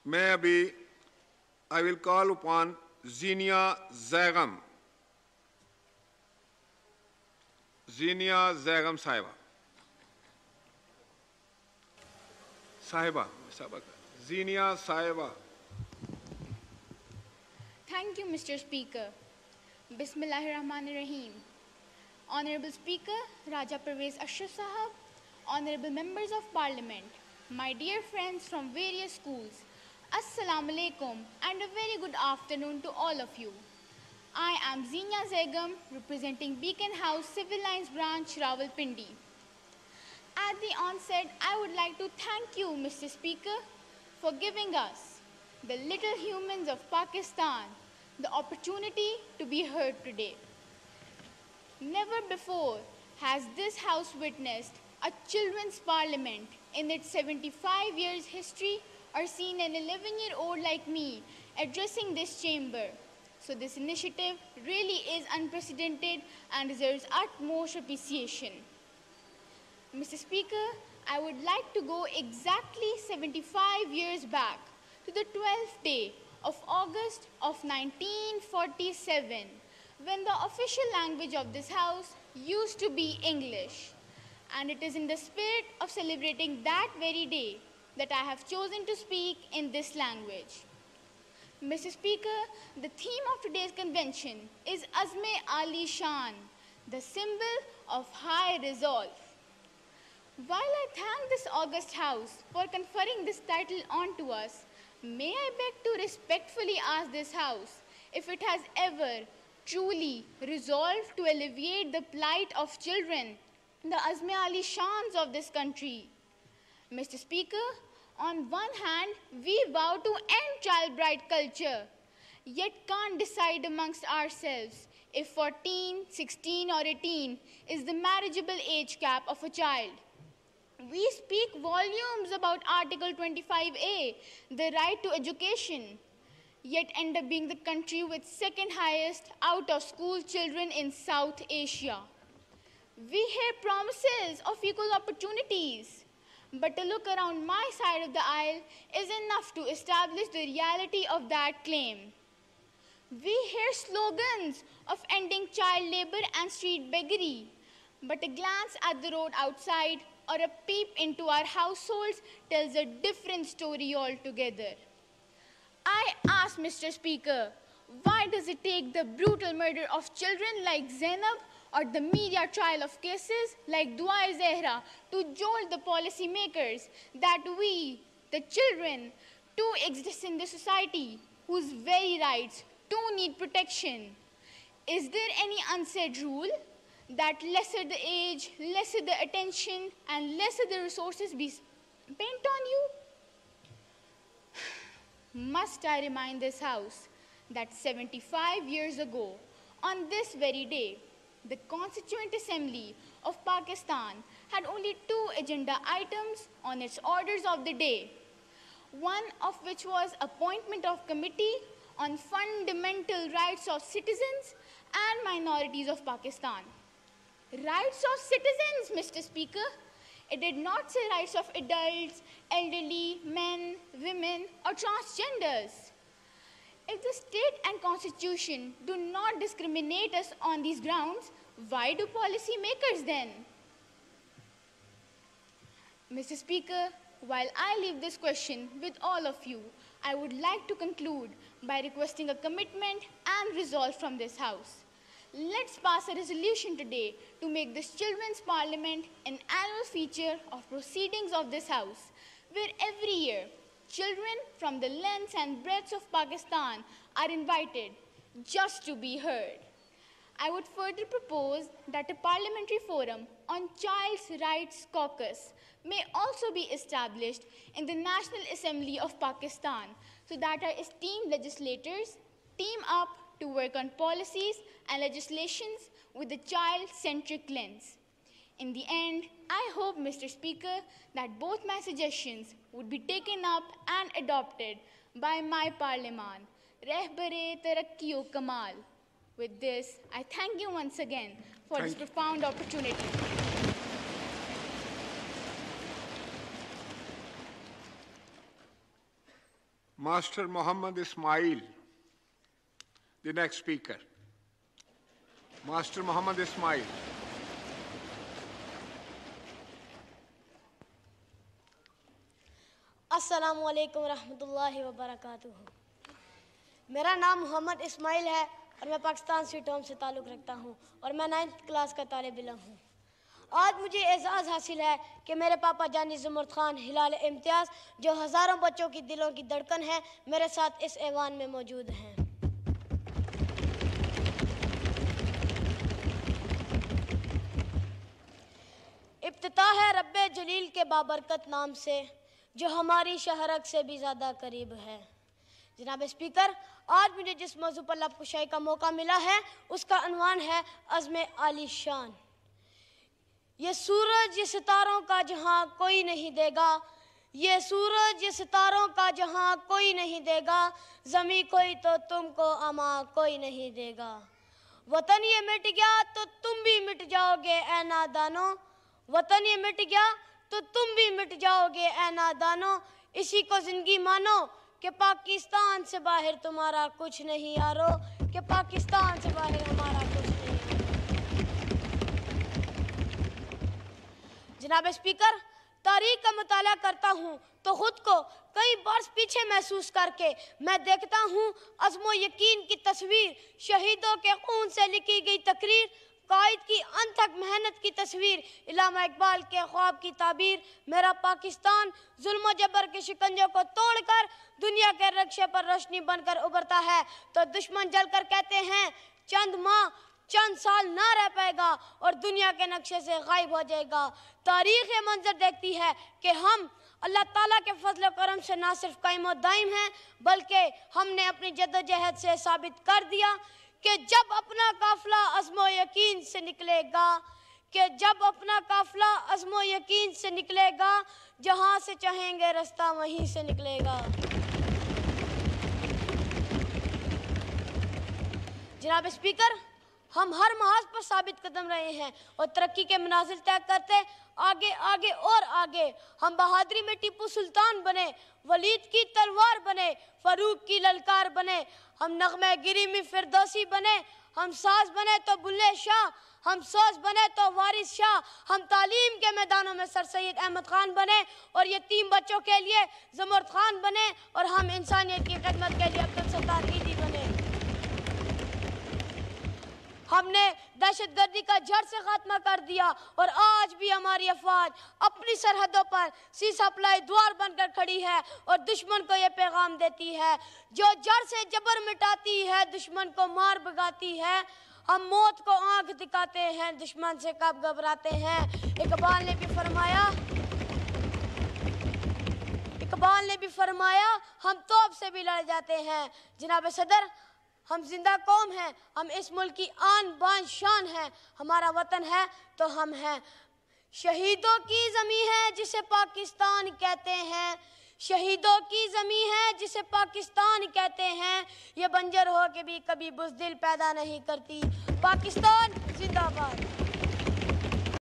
मैं अभी I will call upon Zeeniya Zaigam. Zeeniya Zaigam Sahiba. Zeeniya Sahiba. Thank you, Mr. Speaker. Bismillahirrahmanirrahim. Honorable Speaker, Raja Pervez Ashraf Sahab, Honorable Members of Parliament, my dear friends from various schools, Assalamu alaikum and a very good afternoon to all of you. I am Zeeniya Zaigam, representing Beacon House Civil Lines Branch, Rawalpindi. At the onset, I would like to thank you, Mr. Speaker, for giving us, the little humans of Pakistan, the opportunity to be heard today. Never before has this House witnessed a children's parliament in its 75 years history or seen an 11-year-old like me addressing this chamber. So this initiative really is unprecedented and deserves utmost appreciation. Mr. Speaker, I would like to go exactly 75 years back to the 12th day of August of 1947, when the official language of this house used to be English. And it is in the spirit of celebrating that very day that I have chosen to speak in this language. Mr. Speaker, the theme of today's convention is Azme Ali Shan, the symbol of high resolve. While I thank this august house for conferring this title onto us, may I beg to respectfully ask this house if it has ever truly resolved to alleviate the plight of children, the Azme Ali Shans of this country. Mr. Speaker, on one hand, we vow to end child bride culture, yet can't decide amongst ourselves if 14, 16 or 18 is the marriageable age cap of a child. We speak volumes about Article 25A, the right to education, yet end up being the country with second highest out-of-school children in South Asia. We hear promises of equal opportunities, but a look around my side of the aisle is enough to establish the reality of that claim. We hear slogans of ending child labor and street beggary, but a glance at the road outside or a peep into our households tells a different story altogether. I ask, Mr. Speaker, why does it take the brutal murder of children like Zainab or the media trial of cases like Dua-e-Zehra to jolt the policy makers that we, the children, too exist in this society whose very rights too need protection? Is there any unsaid rule that lesser the age, lesser the attention, and lesser the resources be spent on you? Must I remind this house that 75 years ago, on this very day, the Constituent Assembly of Pakistan had only 2 agenda items on its orders of the day, one of which was appointment of committee on fundamental rights of citizens and minorities of Pakistan. Rights of citizens, Mr. Speaker. It did not say rights of adults, elderly, men, women, or transgenders. If the state and constitution do not discriminate us on these grounds, why do policy makers then? Mr. Speaker, while I leave this question with all of you, I would like to conclude by requesting a commitment and resolve from this house. Let's pass a resolution today to make this Children's Parliament an annual feature of proceedings of this House, where every year, children from the lengths and breadths of Pakistan are invited just to be heard. I would further propose that a parliamentary forum on Child's Rights Caucus may also be established in the National Assembly of Pakistan so that our esteemed legislators team up to work on policies and legislations with a child-centric lens. In the end, I hope, Mr. Speaker, that both my suggestions would be taken up and adopted by my Parliament. Rehbare Tarakki-o Kamal. With this, I thank you once again for this profound opportunity. Master Muhammad Ismail, the next speaker. Master Muhammad Ismail. السلام علیکم ورحمۃ اللہ وبرکاتہ. میرا نام محمد اسماعیل ہے اور میں Pakistan sweet home سے تعلق رکھتا ہوں اور میں 9th کلاس کا طالب علم ہوں. آج مجھے اعزاز حاصل ہے کہ میرے پاپا جانی زمرد خان ہلال امتیاز جو ہزاروں بچوں کی دلوں کی دھڑکن ہے میرے ساتھ اس ایوان میں موجود ہیں. ابتدا ہے رب جلیل کے بابرکت نام سے جو ہماری شہرک سے بھی زیادہ قریب ہے. جناب اسپیکر، آج مجھے جس موضوع پر لب کشائی کا موقع ملا ہے اس کا عنوان ہے عزم عالی شان. یہ سورج یہ ستاروں کا جہاں کوئی نہیں دے گا، یہ سورج یہ ستاروں کا جہاں کوئی نہیں دے گا، زمیں کوئی تو تم کو اما کوئی نہیں دے گا. وطن یہ مٹ گیا تو تم بھی مٹ جاؤ گے اے نادانو، وطن یہ مٹ گیا تو تم بھی مٹ جاؤ گے اے نادانو. اسی کو زندگی مانو کہ پاکستان سے باہر تمہارا کچھ نہیں یارو، کہ پاکستان سے باہر ہمارا کچھ نہیں. جناب اسپیکر، تاریخ کا مطالعہ کرتا ہوں تو خود کو کئی برس پیچھے محسوس کر کے میں دیکھتا ہوں عزم و یقین کی تصویر، شہیدوں کے خون سے لکھی گئی تقریر، قائد کی انتھک محنت کی تصویر، علامہ اقبال کے خواب کی تعبیر. میرا پاکستان ظلم و جبر کے شکنجوں کو توڑ کر دنیا کے رقشے پر روشنی بن کر ابھرتا ہے تو دشمن جل کر کہتے ہیں چند ماہ چند سال نہ رہ پائے گا اور دنیا کے نقشے سے غائب ہو جائے گا. تاریخ یہ منظر دیکھتی ہے کہ ہم اللہ تعالیٰ کے فضل و کرم سے نہ صرف قائم و دائم ہیں بلکہ ہم نے اپنی جد و جہد سے ثابت کر دیا کہ جب اپنا قافلہ عزم و یقین سے نکلے گا، کہ جب اپنا قافلہ عزم و یقین سے نکلے گا، جہاں سے چاہیں گے رستہ وہیں سے نکلے گا. جناب اسپیکر، ہم ہر محاذ پر ثابت قدم رہے ہیں اور ترقی کے منازل طے کرتے آگے آگے اور آگے. ہم بہادری میں ٹیپو سلطان بنے، ولید کی تلوار بنے، فاروق کی للکار بنے. ہم نغمہ گری میں فردوسی بنے، ہم ساز بنے تو بلے شاہ، ہم سوز بنے تو وارث شاہ. ہم تعلیم کے میدانوں میں سر سید احمد خان بنے اور یتیم بچوں کے لیے زمرد خان بنے، اور ہم انسانیت کی خدمت کے لیے عبدالستار عیدی بنے. ہم نے دہشت گردی کا جڑ سے خاتمہ کر دیا اور آج بھی ہماری افواج اپنی سرحدوں پر سی سپلائی دوار بن کر کھڑی ہے اور دشمن کو یہ پیغام دیتی ہے جو جڑ سے جبر مٹاتی ہے دشمن کو مار بھگاتی ہے. ہم موت کو آنکھ دکھاتے ہیں، دشمن سے کب گھبراتے ہیں. اقبال نے بھی فرمایا ہم توپ سے بھی لڑ جاتے ہیں. جناب صدر، ہم زندہ قوم ہیں، ہم اس ملک کی آن بان شان ہیں. ہمارا وطن ہے تو ہم ہیں. شہیدوں کی زمین ہے جسے پاکستان کہتے ہیں، شہیدوں کی زمین ہے جسے پاکستان کہتے ہیں. یہ بنجر ہو کے بھی کبھی بزدل پیدا نہیں کرتی. پاکستان زندہ باد.